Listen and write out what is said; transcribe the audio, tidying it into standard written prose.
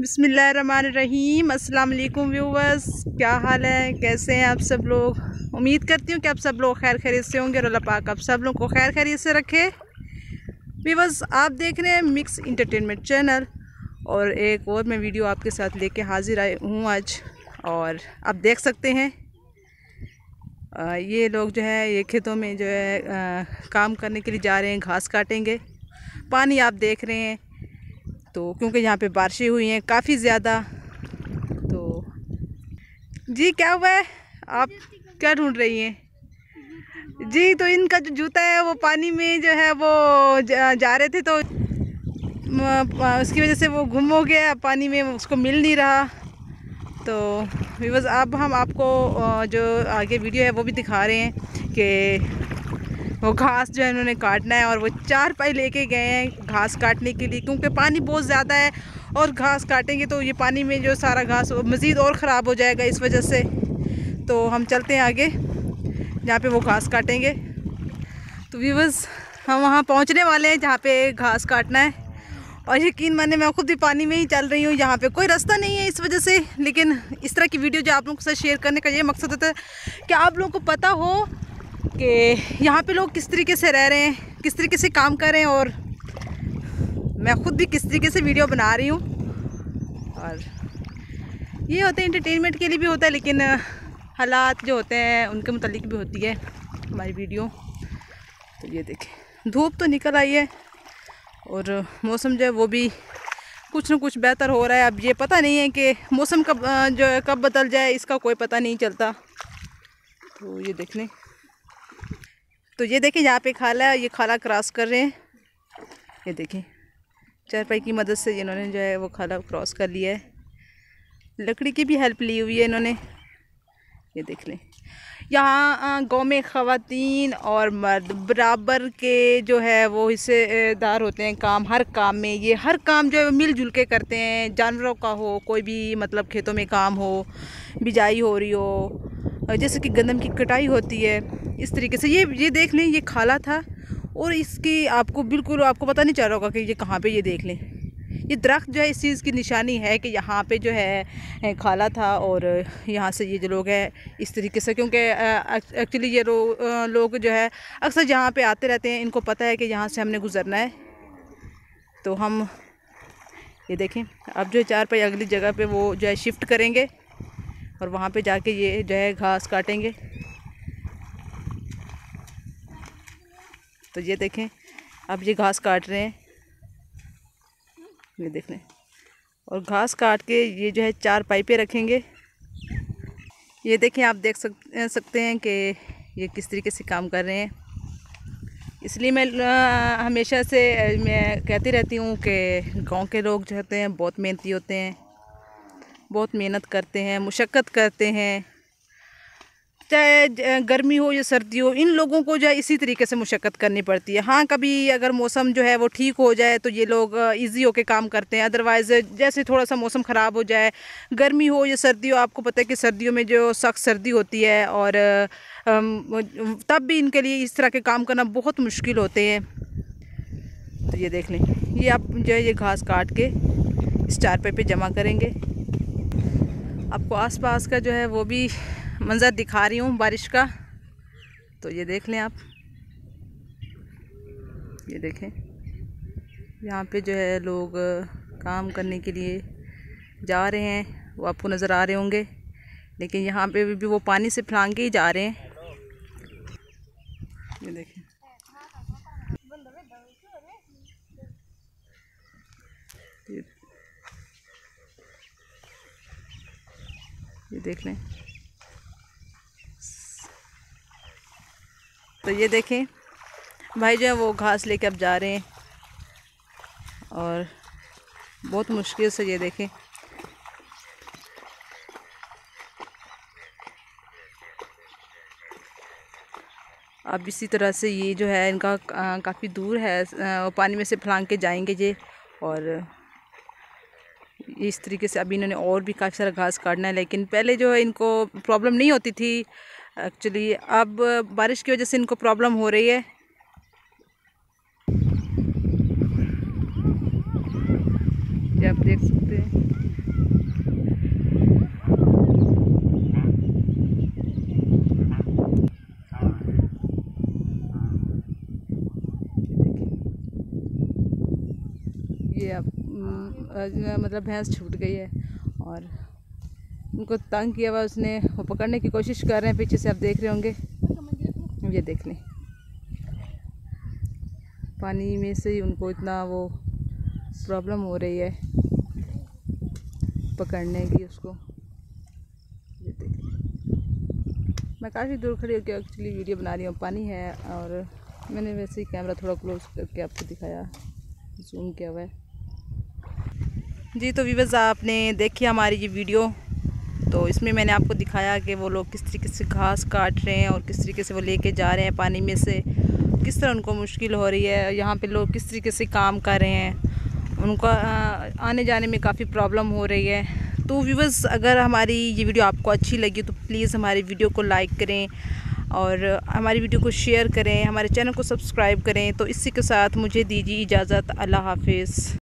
बिस्मिल्लाहिर्रहमानिर्रहीम। अस्सलाम वालेकुम व्यूवर्स, क्या हाल है, कैसे हैं आप सब लोग। उम्मीद करती हूँ कि आप सब लोग खैर खैरियत से होंगे और अल्लाह पाक आप सब लोग को खैर खैरियत से रखे। व्यूवर्स, आप देख रहे हैं मिक्स इंटरटेनमेंट चैनल और एक और मैं वीडियो आपके साथ लेके हाजिर आई हूँ आज। और आप देख सकते हैं ये लोग जो है ये खेतों में जो है काम करने के लिए जा रहे हैं, घास काटेंगे। पानी आप देख रहे हैं तो क्योंकि यहाँ पे बारिशें हुई हैं काफ़ी ज़्यादा। तो जी क्या हुआ है, आप क्या ढूंढ रही हैं जी? तो इनका जो जूता है वो पानी में जो है वो जा रहे थे तो उसकी वजह से वो गुम हो गया पानी में, उसको मिल नहीं रहा। तो बस अब हम आपको जो आगे वीडियो है वो भी दिखा रहे हैं कि वो घास जो है इन्होंने काटना है और वो 4 पाई लेके गए हैं घास काटने के लिए, क्योंकि पानी बहुत ज़्यादा है और घास काटेंगे तो ये पानी में जो सारा घास मज़ीद और ख़राब हो जाएगा इस वजह से। तो हम चलते हैं आगे जहाँ पे वो घास काटेंगे। तो व्यूअर्स, हम वहाँ पहुँचने वाले हैं जहाँ पे घास काटना है। और यकीन माने मैं खुद भी पानी में ही चल रही हूँ, यहाँ पे कोई रास्ता नहीं है इस वजह से। लेकिन इस तरह की वीडियो जो आप लोगों के साथ शेयर करने का ये मकसद होता है कि आप लोगों को पता हो कि यहाँ पे लोग किस तरीके से रह रहे हैं, किस तरीके से काम कर रहे हैं, और मैं ख़ुद भी किस तरीके से वीडियो बना रही हूँ। और ये होता है एंटरटेनमेंट के लिए भी होता है, लेकिन हालात जो होते हैं उनके मुतालिक भी होती है हमारी वीडियो। तो ये देखें, धूप तो निकल आई है और मौसम जो है वो भी कुछ न कुछ बेहतर हो रहा है। अब ये पता नहीं है कि मौसम कब जो है कब बदल जाए, इसका कोई पता नहीं चलता। तो ये देख लें, तो ये देखें यहाँ पे खाला है, ये खाला क्रॉस कर रहे हैं। ये देखें, चारपाई की मदद से इन्होंने जो है वो खाला क्रॉस कर लिया है। लकड़ी की भी हेल्प ली हुई है इन्होंने। ये देख लें, यहाँ गांव में ख़वातीन और मर्द बराबर के जो है वो हिस्सेदार होते हैं काम, हर काम में। ये हर काम जो है मिलजुल के करते हैं, जानवरों का हो, कोई भी मतलब खेतों में काम हो, बिजाई हो रही हो, जैसे कि गंदम की कटाई होती है, इस तरीके से। ये देख लें, ये खाला था और इसकी आपको बिल्कुल आपको पता नहीं चल रहा होगा कि ये कहाँ पे। ये देख लें, ये दरख्त जो है इस चीज़ की निशानी है कि यहाँ पे जो है खाला था। और यहाँ से ये जो लोग हैं इस तरीके से, क्योंकि एक्चुअली ये लोग जो है अक्सर यहाँ पे आते रहते हैं, इनको पता है कि यहाँ से हमने गुज़रना है। तो हम ये देखें, अब जो है 4 पाई अगली जगह पे वो जो है शिफ्ट करेंगे और वहाँ पे जाके ये जो है घास काटेंगे। तो ये देखें, अब ये घास काट रहे हैं, ये देख लें। और घास काट के ये जो है 4 पाइपें रखेंगे। ये देखें, आप देख सकते हैं कि ये किस तरीके से काम कर रहे हैं। इसलिए मैं हमेशा से मैं कहती रहती हूँ कि गांव के लोग जो होते हैं बहुत मेहनती होते हैं, बहुत मेहनत करते हैं, मुशक्क़त करते हैं। चाहे गर्मी हो या सर्दी हो, इन लोगों को जो है इसी तरीके से मुशक्क़त करनी पड़ती है। हाँ, कभी अगर मौसम जो है वो ठीक हो जाए तो ये लोग इजी होके काम करते हैं। अदरवाइज़ जैसे थोड़ा सा मौसम ख़राब हो जाए, गर्मी हो या सर्दी हो, आपको पता है कि सर्दियों में जो सख्त सर्दी होती है और तब भी इनके लिए इस तरह के काम करना बहुत मुश्किल होते हैं। तो ये देख लें, ये आप जो है ये घास काट के इस 4 पाई पे जमा करेंगे। आपको आसपास का जो है वो भी मंज़र दिखा रही हूँ बारिश का। तो ये देख लें आप, ये देखें, यहाँ पे जो है लोग काम करने के लिए जा रहे हैं, वो आपको नज़र आ रहे होंगे। लेकिन यहाँ पे भी वो पानी से फलांग के ही जा रहे हैं। ये देखें, ये देख लें। तो ये देखें, भाई जो है वो घास लेके अब जा रहे हैं और बहुत मुश्किल से। ये देखें, अब इसी तरह से ये जो है इनका काफ़ी दूर है, पानी में से फलांग के जाएंगे ये। और इस तरीके से अभी इन्होंने और भी काफ़ी सारा घास काटना है। लेकिन पहले जो है इनको प्रॉब्लम नहीं होती थी एक्चुअली, अब बारिश की वजह से इनको प्रॉब्लम हो रही है। ये आप देख सकते हैं। मतलब भैंस छूट गई है और उनको तंग किया हुआ उसने। वो पकड़ने की कोशिश कर रहे हैं, पीछे से आप देख रहे होंगे। ये देख लें, पानी में से ही उनको इतना वो प्रॉब्लम हो रही है पकड़ने की उसको। ये देख लें, मैं काफ़ी दूर खड़ी होकर एक्चुअली वीडियो बना रही हूँ। पानी है और मैंने वैसे ही कैमरा थोड़ा क्लोज करके आपको दिखाया, जूम किया हुआ है जी। तो व्यूअर्स, आपने देखी हमारी ये वीडियो, तो इसमें मैंने आपको दिखाया कि वो लोग किस तरीके से घास काट रहे हैं और किस तरीके से वो लेके जा रहे हैं पानी में से, किस तरह उनको मुश्किल हो रही है। यहाँ पे लोग किस तरीके से काम कर रहे हैं, उनका आने जाने में काफ़ी प्रॉब्लम हो रही है। तो व्यूअर्स, अगर हमारी ये वीडियो आपको अच्छी लगी तो प्लीज़ हमारी वीडियो को लाइक करें और हमारी वीडियो को शेयर करें, हमारे चैनल को सब्सक्राइब करें। तो इसी के साथ मुझे दीजिए इजाज़त। अल्लाह हाफिज़।